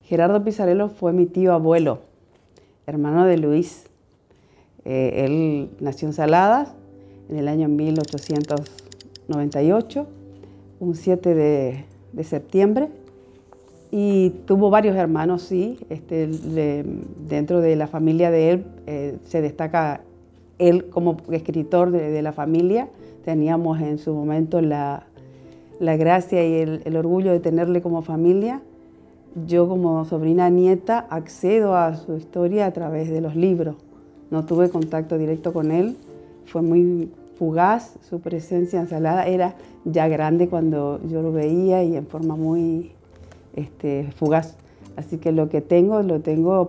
Gerardo Pisarello fue mi tío abuelo, hermano de Luis. Él nació en Saladas en el año 1898, un 7 de septiembre, y tuvo varios hermanos, sí. Dentro de la familia de él se destaca él como escritor de la familia. Teníamos en su momento la gracia y el orgullo de tenerle como familia. Yo, como sobrina nieta, accedo a su historia a través de los libros. No tuve contacto directo con él, fue muy fugaz. Su presencia en Salada era ya grande cuando yo lo veía y en forma muy fugaz. Así que lo tengo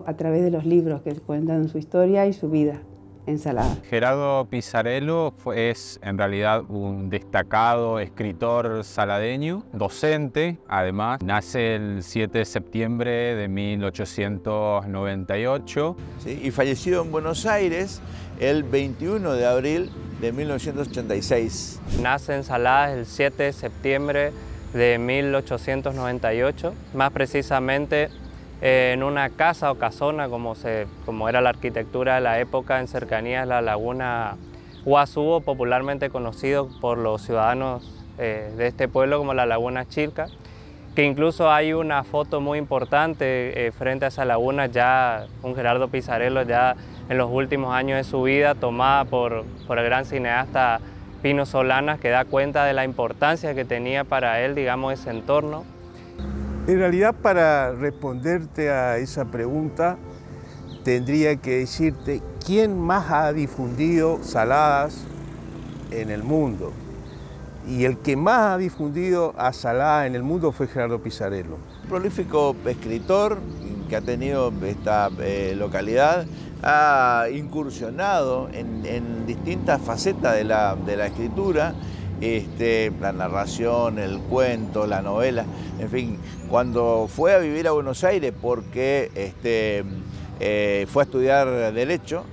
a través de los libros que cuentan su historia y su vida en Salada. Gerardo Pisarello es en realidad un destacado escritor saladeño, docente. Además, nace el 7 de septiembre de 1898. ¿Sí? Y falleció en Buenos Aires el 21 de abril de 1986. Nace en Saladas el 7 de septiembre de 1898, más precisamente en una casa o casona, como era la arquitectura de la época, en cercanías a la laguna Guasúo, popularmente conocido por los ciudadanos de este pueblo como la Laguna Chilca, que incluso hay una foto muy importante frente a esa laguna, ya un Gerardo Pisarello ya en los últimos años de su vida, tomada por el gran cineasta Pino Solanas, que da cuenta de la importancia que tenía para él, digamos, ese entorno. En realidad, para responderte a esa pregunta, tendría que decirte quién más ha difundido Saladas en el mundo. Y el que más ha difundido a Saladas en el mundo fue Gerardo Pisarello. Prolífico escritor que ha tenido esta localidad, ha incursionado en distintas facetas de la escritura. La narración, el cuento, la novela, en fin. Cuando fue a vivir a Buenos Aires porque fue a estudiar Derecho,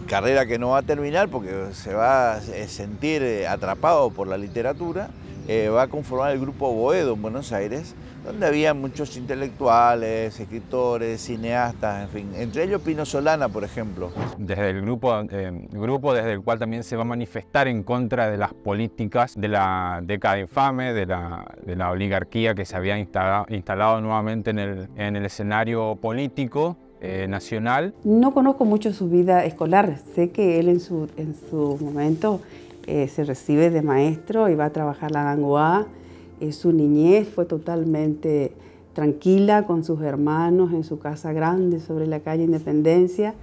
carrera que no va a terminar porque se va a sentir atrapado por la literatura, va a conformar el grupo Boedo en Buenos Aires, donde había muchos intelectuales, escritores, cineastas, en fin, entre ellos Pino Solanas, por ejemplo. Desde el grupo desde el cual también se va a manifestar en contra de las políticas de la década infame, de la oligarquía que se había instalado nuevamente en el escenario político nacional. No conozco mucho su vida escolar. Sé que él en su momento se recibe de maestro y va a trabajar la Dangoa. Su niñez fue totalmente tranquila con sus hermanos en su casa grande sobre la calle Independencia.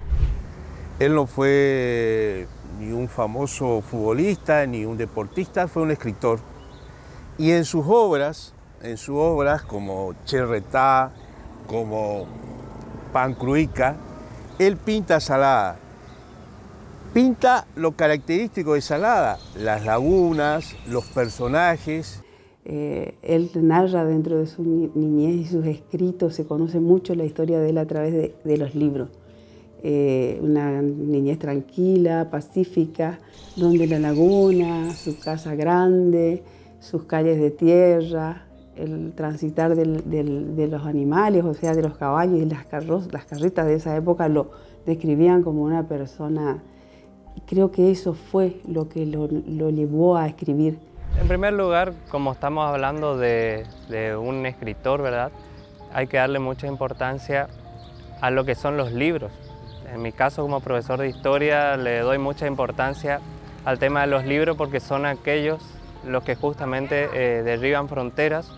Él no fue ni un famoso futbolista ni un deportista, fue un escritor. Y en sus obras como Cherretá, como Pancruica, él pinta Salada. Pinta lo característico de Salada, las lagunas, los personajes. Él narra dentro de su niñez y sus escritos, se conoce mucho la historia de él a través de los libros. Una niñez tranquila, pacífica, donde la laguna, su casa grande, sus calles de tierra, el transitar de los animales, o sea, de los caballos y las carretas de esa época lo describían como una persona. Creo que eso fue lo que lo llevó a escribir. En primer lugar, como estamos hablando de un escritor, ¿verdad?, hay que darle mucha importancia a lo que son los libros. En mi caso, como profesor de historia, le doy mucha importancia al tema de los libros porque son aquellos los que justamente derriban fronteras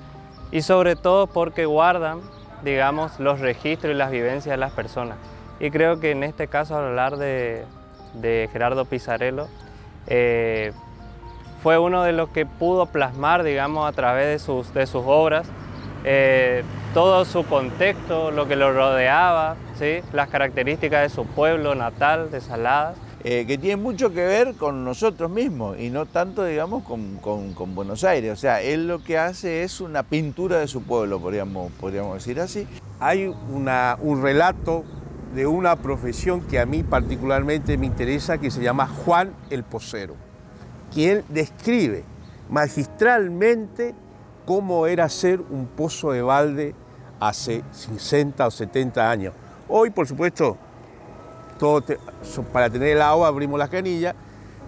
y sobre todo porque guardan, digamos, los registros y las vivencias de las personas. Y creo que en este caso, al hablar de Gerardo Pisarello, fue uno de los que pudo plasmar, digamos, a través de sus obras, todo su contexto, lo que lo rodeaba, ¿sí?, las características de su pueblo natal, de Saladas. Que tiene mucho que ver con nosotros mismos y no tanto, digamos, con Buenos Aires. O sea, él lo que hace es una pintura de su pueblo, podríamos decir así. Hay un relato de una profesión que a mí particularmente me interesa, que se llama Juan el Pocero, quien describe magistralmente cómo era ser un pozo de balde hace 60 o 70 años. Hoy, por supuesto, para tener el agua abrimos las canillas,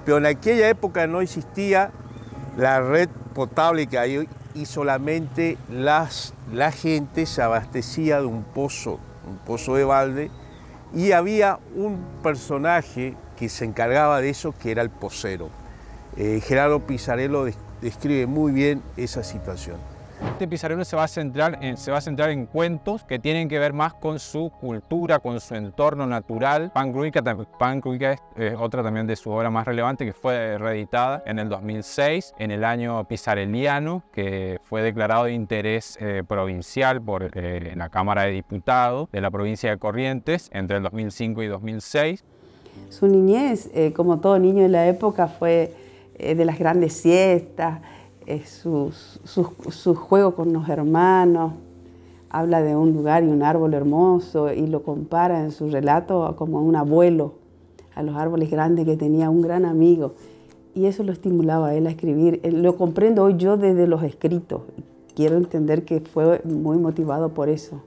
pero en aquella época no existía la red potable que hay hoy y solamente la gente se abastecía de un pozo de balde, y había un personaje que se encargaba de eso, que era el pocero. Gerardo Pizzarello describe muy bien esa situación. Este Pizzarello se va a centrar en cuentos que tienen que ver más con su cultura, con su entorno natural. Pankruika es otra también de su obra más relevante, que fue reeditada en el 2006, en el año pizzarelliano, que fue declarado de interés provincial por la Cámara de Diputados de la provincia de Corrientes entre el 2005 y 2006. Su niñez, como todo niño de la época, fue de las grandes siestas, su juego con los hermanos. Habla de un lugar y un árbol hermoso y lo compara en su relato como un abuelo, a los árboles grandes que tenía, un gran amigo. Y eso lo estimulaba a él a escribir. Lo comprendo hoy yo desde los escritos. Quiero entender que fue muy motivado por eso,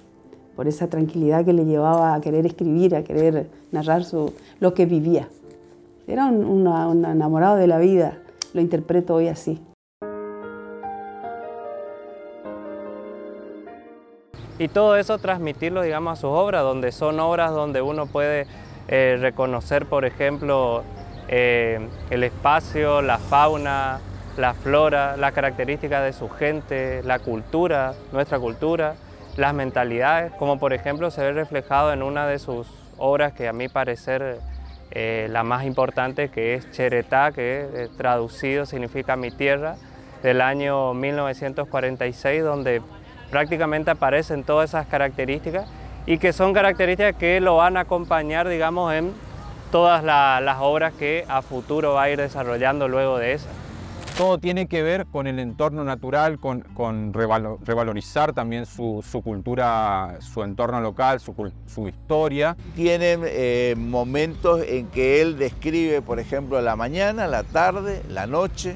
por esa tranquilidad que le llevaba a querer escribir, a querer narrar lo que vivía. Era un enamorado de la vida, lo interpreto hoy así. Y todo eso transmitirlo, digamos, a sus obras, donde son obras donde uno puede reconocer, por ejemplo, el espacio, la fauna, la flora, las características de su gente, la cultura, nuestra cultura, las mentalidades, como por ejemplo se ve reflejado en una de sus obras que a mi parecer la más importante, que es Cheretá, que traducido significa mi tierra, del año 1946, donde prácticamente aparecen todas esas características y que son características que lo van a acompañar, digamos, en todas las obras que a futuro va a ir desarrollando luego de esas. Todo tiene que ver con el entorno natural, con revalorizar también su cultura, su entorno local, su historia. Tienen momentos en que él describe, por ejemplo, la mañana, la tarde, la noche,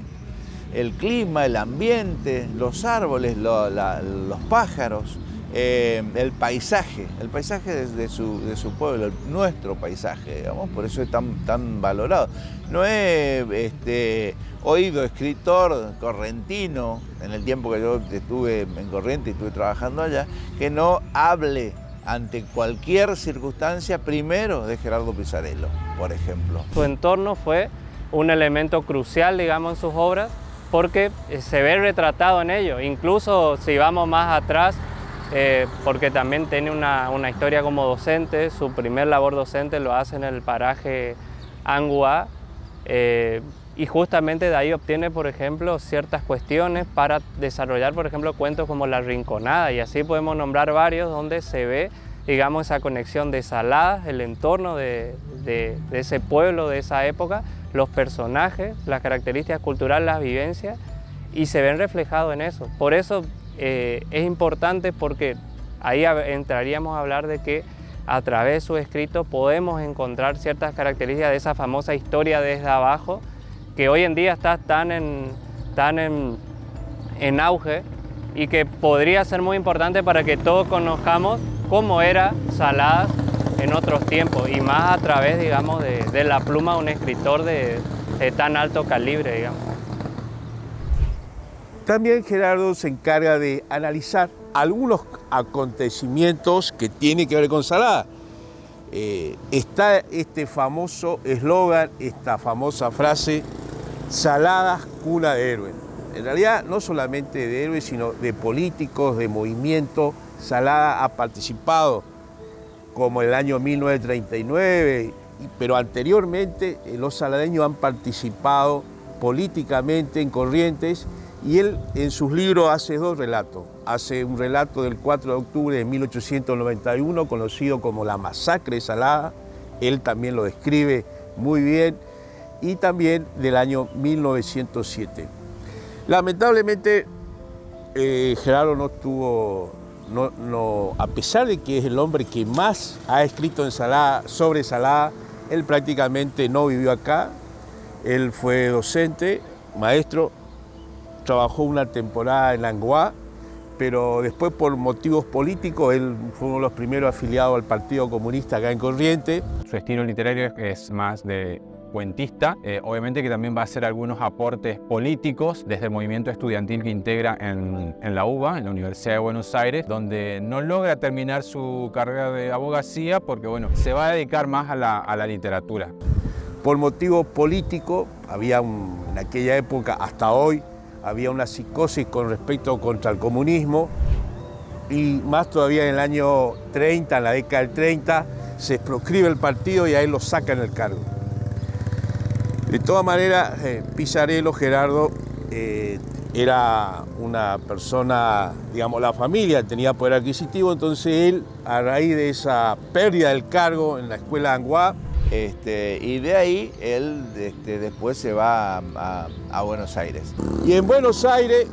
el clima, el ambiente, los árboles, los pájaros, el paisaje de su pueblo, nuestro paisaje, digamos, por eso es tan valorado. No he oído escritor correntino, en el tiempo que yo estuve en Corrientes y estuve trabajando allá, que no hable ante cualquier circunstancia primero de Gerardo Pizzarello, por ejemplo. Su entorno fue un elemento crucial, digamos, en sus obras, porque se ve retratado en ello. Incluso si vamos más atrás, porque también tiene una historia como docente, su primer labor docente lo hace en el paraje Anguá, y justamente de ahí obtiene, por ejemplo, ciertas cuestiones para desarrollar, por ejemplo, cuentos como La Rinconada, y así podemos nombrar varios donde se ve, digamos, esa conexión de Saladas, el entorno de ese pueblo, de esa época, los personajes, las características culturales, las vivencias, y se ven reflejados en eso. Por eso es importante, porque ahí entraríamos a hablar de que a través de su escrito podemos encontrar ciertas características de esa famosa historia desde abajo, que hoy en día está tan en auge y que podría ser muy importante para que todos conozcamos cómo era Saladas en otros tiempos, y más a través, digamos, de la pluma de un escritor de tan alto calibre, digamos. También Gerardo se encarga de analizar algunos acontecimientos que tienen que ver con Saladas. Está este famoso eslogan, esta famosa frase, Saladas, cuna de héroes. En realidad no solamente de héroes, sino de políticos, de movimientos. Saladas ha participado, como en el año 1939, pero anteriormente los saladeños han participado políticamente en Corrientes, y él en sus libros hace dos relatos. Hace un relato del 4 de octubre de 1891, conocido como la masacre de Saladas, él también lo describe muy bien, y también del año 1907. Lamentablemente, Gerardo no tuvo, a pesar de que es el hombre que más ha escrito sobre Saladas, él prácticamente no vivió acá. Él fue docente, maestro, trabajó una temporada en Anguá, pero después por motivos políticos él fue uno de los primeros afiliados al Partido Comunista acá en Corrientes. Su estilo literario es más de cuentista, obviamente que también va a hacer algunos aportes políticos desde el movimiento estudiantil que integra en la UBA, en la Universidad de Buenos Aires, donde no logra terminar su carrera de abogacía porque bueno, se va a dedicar más a la literatura. Por motivos políticos, en aquella época, hasta hoy, había una psicosis con respecto contra el comunismo y más todavía en el año 30, en la década del 30, se proscribe el partido y a él lo sacan del cargo. De todas maneras, Pisarello, Gerardo, era una persona, digamos, la familia tenía poder adquisitivo, entonces él, a raíz de esa pérdida del cargo en la escuela de Anguá, y de ahí él después se va a Buenos Aires. Y en Buenos Aires,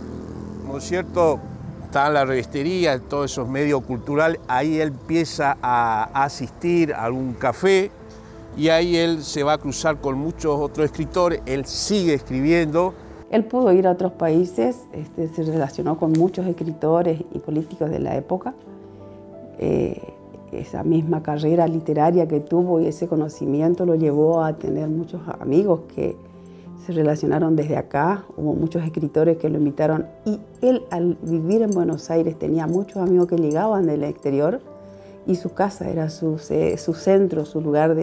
¿no es cierto?, está la revistería, todos esos medios culturales, ahí él empieza a asistir a algún café y ahí él se va a cruzar con muchos otros escritores, él sigue escribiendo. Él pudo ir a otros países, se relacionó con muchos escritores y políticos de la época. Esa misma carrera literaria que tuvo y ese conocimiento lo llevó a tener muchos amigos que se relacionaron desde acá. Hubo muchos escritores que lo invitaron y él, al vivir en Buenos Aires, tenía muchos amigos que llegaban del exterior y su casa era su centro, su lugar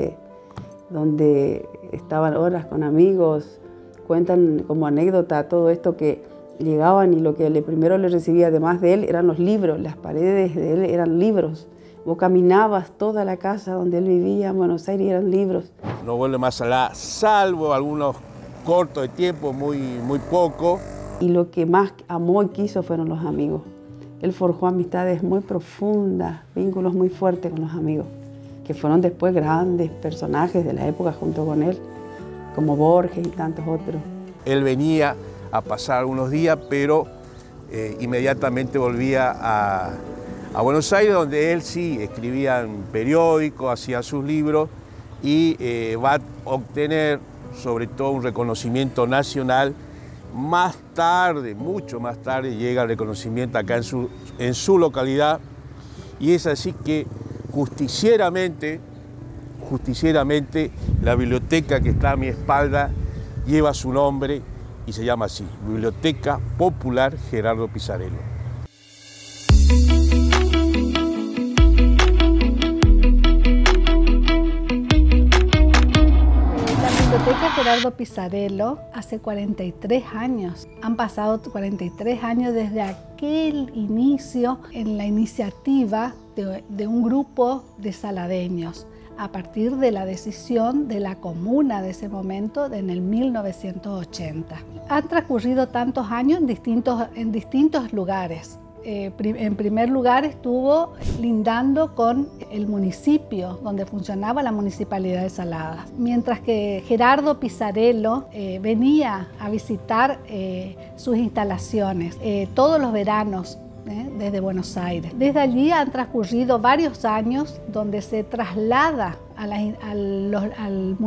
donde estaban horas con amigos. Cuentan como anécdota todo esto que llegaban y lo que primero le recibía además de él eran los libros, las paredes de él eran libros. Vos caminabas toda la casa donde él vivía en Buenos Aires y eran libros. No vuelve más allá, salvo algunos cortos de tiempo, muy poco. Y lo que más amó y quiso fueron los amigos. Él forjó amistades muy profundas, vínculos muy fuertes con los amigos, que fueron después grandes personajes de la época junto con él, como Borges y tantos otros. Él venía a pasar unos días, pero inmediatamente volvía a Buenos Aires, donde él sí escribía en periódicos, hacía sus libros y va a obtener sobre todo un reconocimiento nacional. Más tarde, mucho más tarde, llega el reconocimiento acá en su localidad y es así que justicieramente la biblioteca que está a mi espalda lleva su nombre y se llama así, Biblioteca Popular Gerardo Pisarello. La Biblioteca Gerardo Pisarello hace 43 años. Han pasado 43 años desde aquel inicio en la iniciativa de un grupo de saladeños a partir de la decisión de la comuna de ese momento en el 1980. Han transcurrido tantos años en distintos lugares. En primer lugar estuvo lindando con el municipio donde funcionaba la Municipalidad de Saladas, mientras que Gerardo Pisarello venía a visitar sus instalaciones todos los veranos desde Buenos Aires. Desde allí han transcurrido varios años donde se traslada al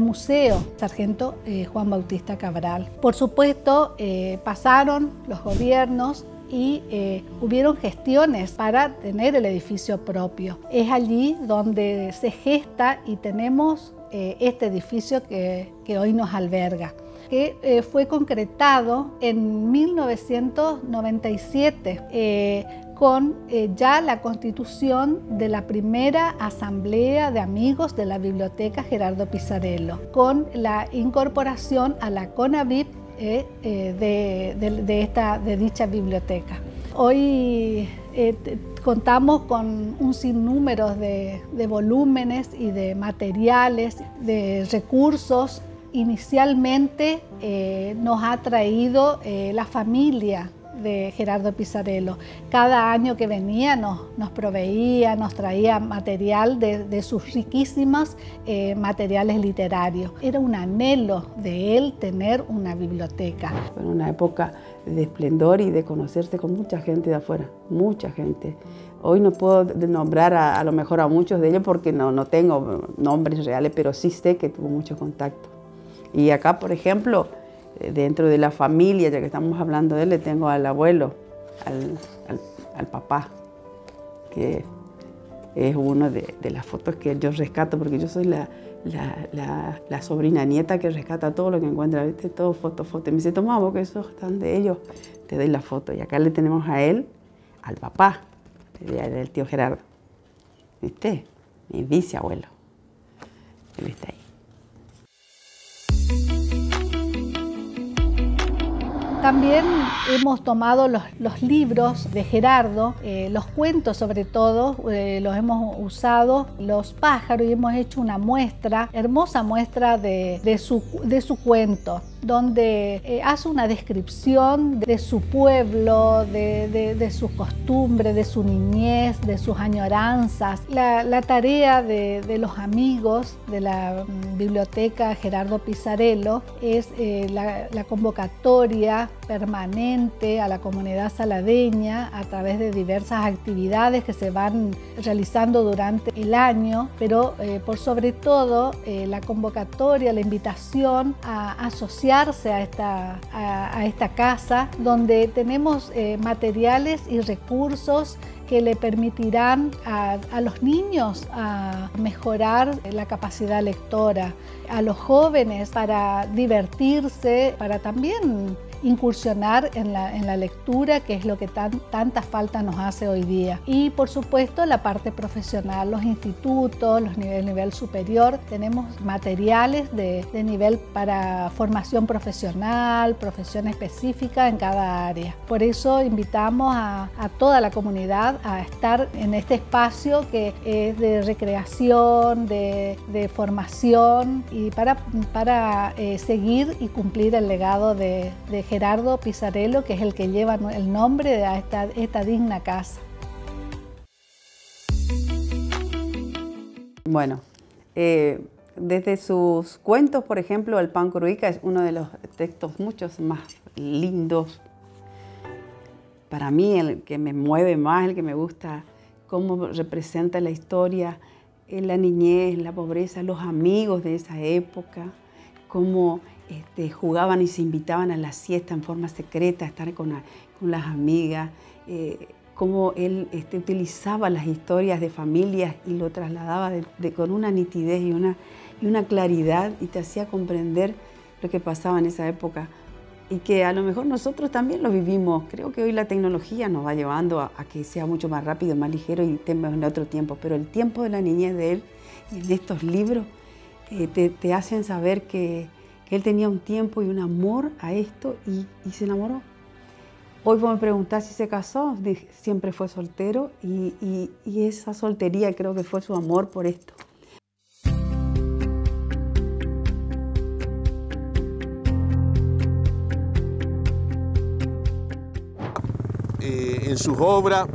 Museo Sargento Juan Bautista Cabral. Por supuesto, pasaron los gobiernos y hubieron gestiones para tener el edificio propio. Es allí donde se gesta y tenemos este edificio que hoy nos alberga, que fue concretado en 1997 con ya la constitución de la primera asamblea de amigos de la Biblioteca Gerardo Pisarello, con la incorporación a la CONAVIP de dicha biblioteca. Hoy contamos con un sinnúmero de volúmenes y de materiales, de recursos. Inicialmente nos ha traído la familia de Gerardo Pisarello. Cada año que venía nos proveía, nos traía material de sus riquísimos materiales literarios. Era un anhelo de él tener una biblioteca. Fue una época de esplendor y de conocerse con mucha gente de afuera, mucha gente. Hoy no puedo nombrar a lo mejor a muchos de ellos porque no tengo nombres reales, pero sí sé que tuvo mucho contacto. Y acá, por ejemplo, dentro de la familia, ya que estamos hablando de él, le tengo al abuelo, al papá, que es una de las fotos que yo rescato, porque yo soy la sobrina nieta que rescata todo lo que encuentra, ¿viste? Todo foto. Y me dice, toma vos, que esos están de ellos, te doy la foto. Y acá le tenemos a él, al papá, del tío Gerardo. ¿Viste? Mi bisabuelo. Él está ahí. También hemos tomado los libros de Gerardo, los cuentos sobre todo, los hemos usado, los pájaros, y hemos hecho una muestra, hermosa muestra de su cuento, donde hace una descripción de su pueblo, de sus costumbres, de su niñez, de sus añoranzas. La tarea de los amigos de la biblioteca Gerardo Pisarello es la convocatoria permanente a la comunidad saladeña a través de diversas actividades que se van realizando durante el año, pero por sobre todo la convocatoria, la invitación a asociarse a esta casa, donde tenemos materiales y recursos que le permitirán a los niños a mejorar la capacidad lectora, a los jóvenes para divertirse, para también incursionar en la lectura, que es lo que tanta falta nos hace hoy día. Y por supuesto la parte profesional, los institutos, los nivel superior, tenemos materiales de nivel para formación profesional, profesión específica en cada área. Por eso invitamos a toda la comunidad a estar en este espacio que es de recreación, de formación, y para seguir y cumplir el legado de Gerardo Pisarello, que es el que lleva el nombre de esta digna casa. Bueno, desde sus cuentos, por ejemplo, el Pan Cruica es uno de los textos muchos más lindos. Para mí, el que me mueve más, el que me gusta, cómo representa la historia, la niñez, la pobreza, los amigos de esa época, cómo jugaban y se invitaban a la siesta en forma secreta, a estar con las amigas, cómo él utilizaba las historias de familias y lo trasladaba con una nitidez y una claridad, y te hacía comprender lo que pasaba en esa época, y que a lo mejor nosotros también lo vivimos. Creo que hoy la tecnología nos va llevando a que sea mucho más rápido, más ligero y estemos en otro tiempo, pero el tiempo de la niñez de él y en estos libros te hacen saber que él tenía un tiempo y un amor a esto y se enamoró. Hoy vos me preguntás si se casó, siempre fue soltero y esa soltería creo que fue su amor por esto. En sus obras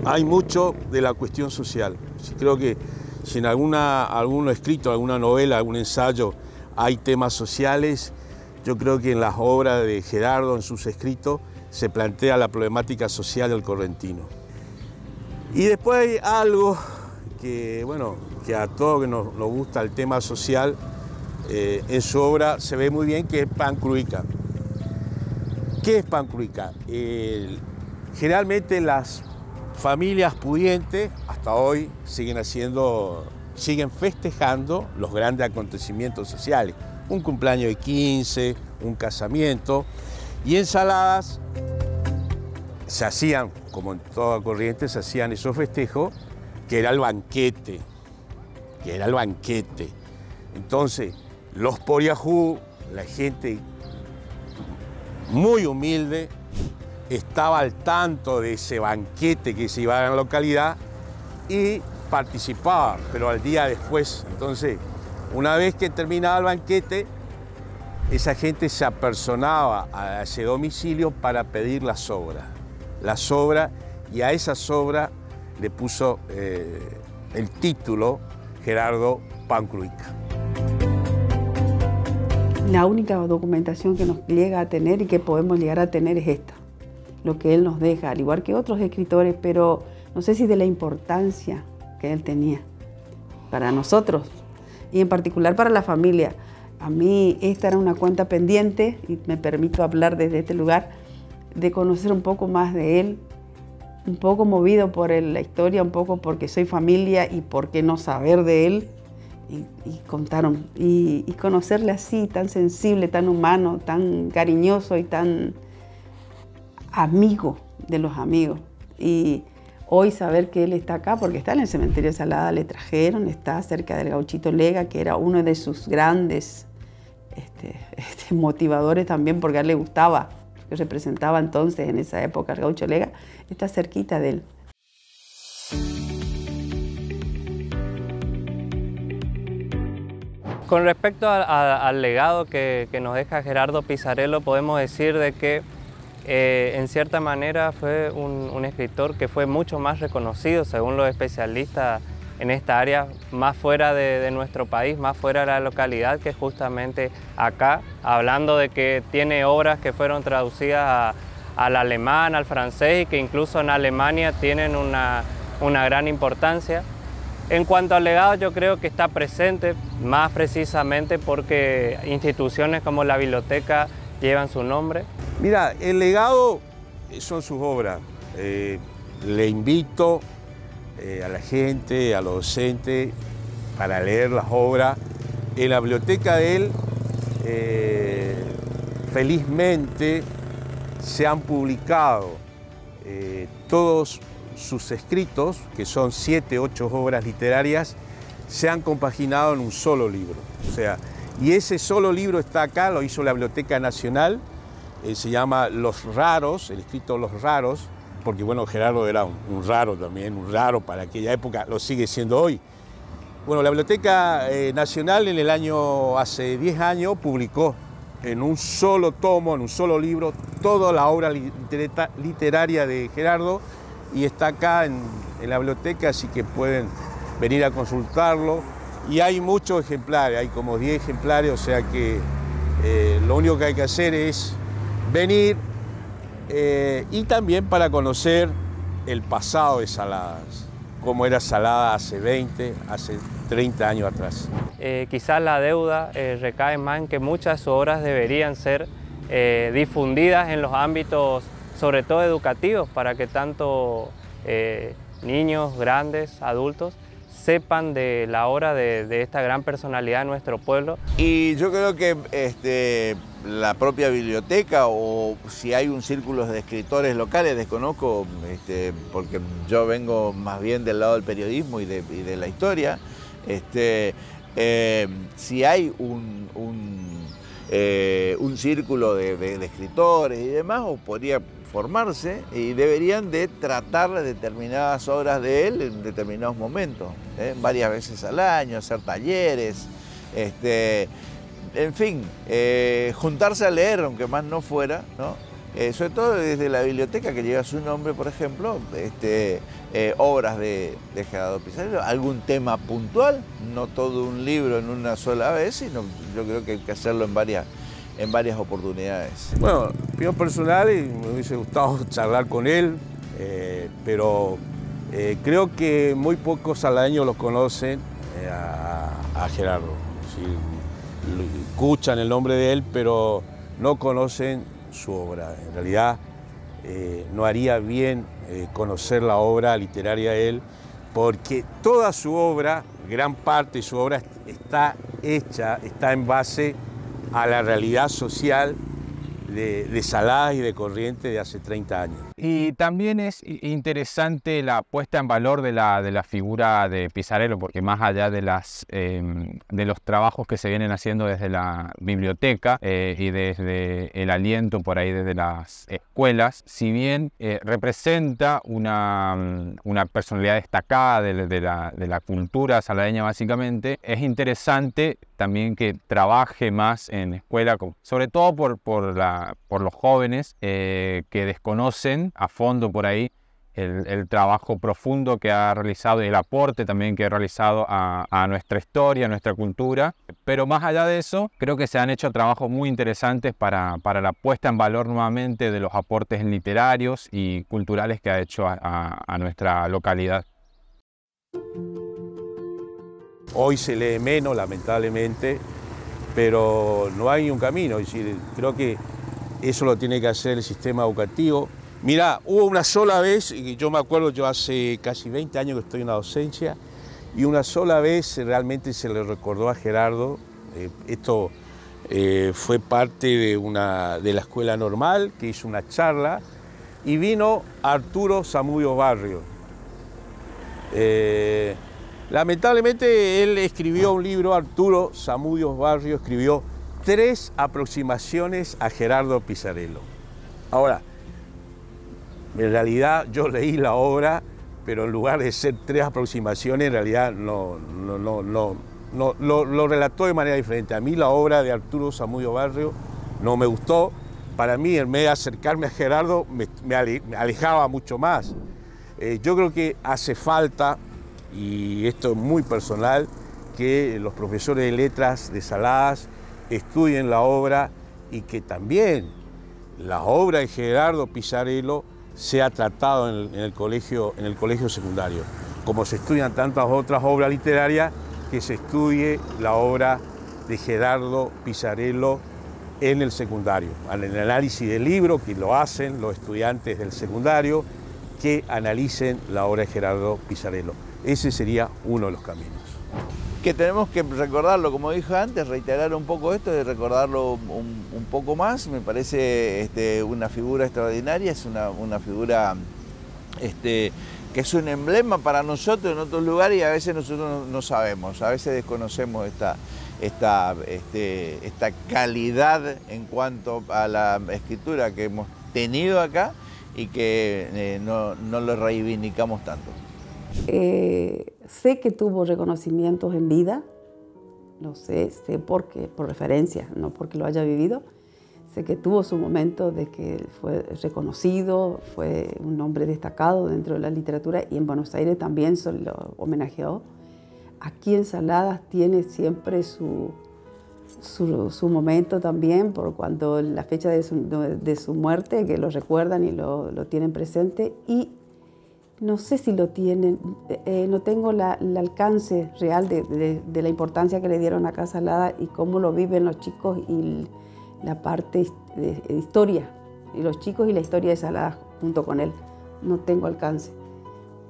hay mucho de la cuestión social. Creo que si en algún escrito, alguna novela, algún ensayo hay temas sociales, yo creo que en las obras de Gerardo, en sus escritos, se plantea la problemática social del correntino. Y después hay algo que, bueno, que a todos que nos gusta el tema social, en su obra se ve muy bien, que es Pan Cruica. ¿Qué es Pan Cruica? Generalmente las familias pudientes hasta hoy siguen festejando los grandes acontecimientos sociales. Un cumpleaños de 15, un casamiento, y ensaladas se hacían, como en toda corriente, se hacían esos festejos, que era el banquete, Entonces, los poriajú, la gente muy humilde, estaba al tanto de ese banquete que se iba a la localidad y participaba, pero al día después. Entonces, una vez que terminaba el banquete, esa gente se apersonaba a ese domicilio para pedir la sobra, y a esa sobra le puso el título Gerardo Pan Cruica. La única documentación que nos llega a tener y que podemos llegar a tener es esta, lo que él nos deja, al igual que otros escritores, pero no sé si de la importancia que él tenía para nosotros y en particular para la familia. A mí esta era una cuenta pendiente, y me permito hablar desde este lugar, de conocer un poco más de él, un poco movido por la historia, un poco porque soy familia y por qué no saber de él. Y contaron, y conocerle así, tan sensible, tan humano, tan cariñoso y tan amigo de los amigos. Y hoy saber que él está acá, porque está en el cementerio de Salada, le trajeron, está cerca del Gauchito Lega, que era uno de sus grandes motivadores también, porque a él le gustaba, que representaba entonces en esa época el Gaucho Lega, está cerquita de él. Con respecto al legado que nos deja Gerardo Pisarello, podemos decir de que en cierta manera fue un escritor que fue mucho más reconocido, según los especialistas en esta área, más fuera de nuestro país, más fuera de la localidad, que justamente acá, hablando de que tiene obras que fueron traducidas al alemán, al francés, y que incluso en Alemania tienen una gran importancia. En cuanto al legado, yo creo que está presente, más precisamente porque instituciones como la biblioteca llevan su nombre. Mira, el legado son sus obras. Le invito a la gente, a los docentes, para leer las obras. En la biblioteca de él, felizmente, se han publicado todos sus escritos, que son 7, 8 obras literarias, se han compaginado en un solo libro. O sea, y ese solo libro está acá, lo hizo la Biblioteca Nacional, se llama Los Raros, el escrito Los Raros, porque bueno, Gerardo era un raro también, un raro para aquella época, lo sigue siendo hoy. Bueno, la Biblioteca Nacional en el año, hace 10 años, publicó en un solo tomo, en un solo libro, toda la obra literaria de Gerardo, y está acá en la biblioteca, así que pueden venir a consultarlo. Y hay muchos ejemplares, hay como 10 ejemplares, o sea que lo único que hay que hacer es venir y también para conocer el pasado de Saladas, cómo era Salada hace 20, hace 30 años atrás. Quizás la deuda recae más en que muchas de sus obras deberían ser difundidas en los ámbitos, sobre todo educativos, para que tanto niños, grandes, adultos, sepan de la obra de esta gran personalidad de nuestro pueblo. Y yo creo que la propia biblioteca, o si hay un círculo de escritores locales, desconozco, porque yo vengo más bien del lado del periodismo y de la historia, si hay un círculo de escritores y demás, o podría formarse, y deberían de tratar determinadas obras de él en determinados momentos, varias veces al año, hacer talleres, en fin, juntarse a leer, aunque más no fuera, ¿no? Sobre todo desde la biblioteca que lleva su nombre, por ejemplo, obras de Gerardo Pisarello, algún tema puntual, no todo un libro en una sola vez, sino yo creo que hay que hacerlo en varias oportunidades. Bueno, opinión personal, y me hubiese gustado charlar con él, pero creo que muy pocos saldaños los conocen a Gerardo. Sí, escuchan el nombre de él, pero no conocen su obra. En realidad no haría bien conocer la obra literaria de él, porque toda su obra, gran parte de su obra está en base a la realidad social de Saladas y de Corrientes de hace 30 años. Y también es interesante la puesta en valor de la figura de Pisarello, porque más allá de los trabajos que se vienen haciendo desde la biblioteca y desde el aliento por ahí desde las escuelas, si bien representa una personalidad destacada de la cultura saladeña básicamente, es interesante también que trabaje más en escuela, sobre todo por los jóvenes que desconocen a fondo por ahí el trabajo profundo que ha realizado y el aporte también que ha realizado a nuestra historia, a nuestra cultura. Pero más allá de eso, creo que se han hecho trabajos muy interesantes para la puesta en valor nuevamente de los aportes literarios y culturales que ha hecho a nuestra localidad. Hoy se lee menos, lamentablemente, pero no hay un camino. Es decir, creo que eso lo tiene que hacer el sistema educativo. Mirá, hubo una sola vez, y yo me acuerdo, yo hace casi 20 años que estoy en la docencia, y una sola vez realmente se le recordó a Gerardo, esto fue parte de la escuela normal, que hizo una charla, y vino Arturo Zamudio Barrio. Lamentablemente él escribió un libro, Arturo Zamudio Barrio escribió 3 aproximaciones a Gerardo Pisarello. Ahora, en realidad yo leí la obra, pero en lugar de ser 3 aproximaciones, en realidad lo relató de manera diferente. A mí la obra de Arturo Zamudio Barrio no me gustó. Para mí, en vez de acercarme a Gerardo, me alejaba mucho más. Yo creo que hace falta, y esto es muy personal, que los profesores de letras de Saladas estudien la obra y que también la obra de Gerardo Pisarello sea tratado en el colegio secundario. Como se estudian tantas otras obras literarias, que se estudie la obra de Gerardo Pisarello en el secundario. En el análisis del libro, que lo hacen los estudiantes del secundario, que analicen la obra de Gerardo Pisarello. Ese sería uno de los caminos. Que tenemos que recordarlo, como dije antes, reiterar un poco esto, de recordarlo un poco más. Me parece una figura extraordinaria, es una figura que es un emblema para nosotros en otros lugares y a veces nosotros no sabemos, a veces desconocemos esta calidad en cuanto a la escritura que hemos tenido acá y que no lo reivindicamos tanto. Sé que tuvo reconocimientos en vida, lo sé por referencia, no porque lo haya vivido. Sé que tuvo su momento de que fue reconocido, fue un hombre destacado dentro de la literatura y en Buenos Aires también se lo homenajeó. Aquí en Saladas tiene siempre su momento también, por cuando la fecha de su muerte, que lo recuerdan y lo tienen presente. Y no sé si lo tienen, no tengo el alcance real de la importancia que le dieron acá a Saladas y cómo lo viven los chicos y la parte de historia, y los chicos y la historia de Saladas junto con él. No tengo alcance,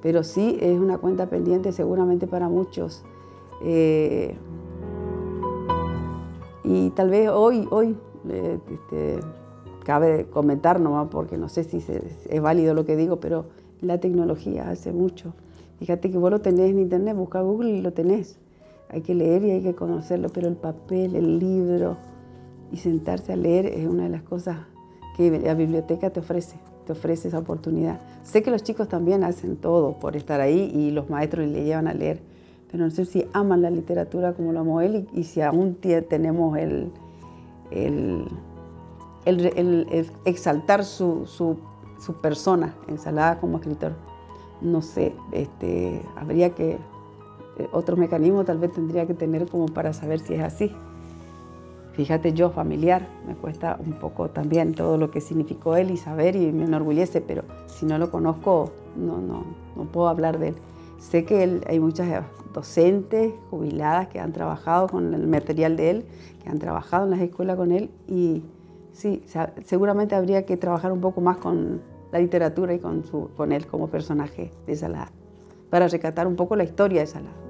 pero sí es una cuenta pendiente seguramente para muchos. Y tal vez hoy cabe comentar nomás, porque no sé si es válido lo que digo, pero la tecnología hace mucho. Fíjate que vos lo tenés en internet, busca Google y lo tenés. Hay que leer y hay que conocerlo, pero el papel, el libro y sentarse a leer es una de las cosas que la biblioteca te ofrece esa oportunidad. Sé que los chicos también hacen todo por estar ahí y los maestros le llevan a leer, pero no sé si aman la literatura como lo amó él y si aún tenemos el exaltar su persona en Saladas como escritor. No sé, habría que, otro mecanismo tal vez tendría que tener como para saber si es así. Fíjate, yo familiar, me cuesta un poco también todo lo que significó él y saber, y me enorgullece, pero si no lo conozco, no puedo hablar de él. Sé que hay muchas docentes jubiladas que han trabajado con el material de él, que han trabajado en las escuelas con él, y sí, seguramente habría que trabajar un poco más con la literatura y con él como personaje de Saladas, para rescatar un poco la historia de Saladas.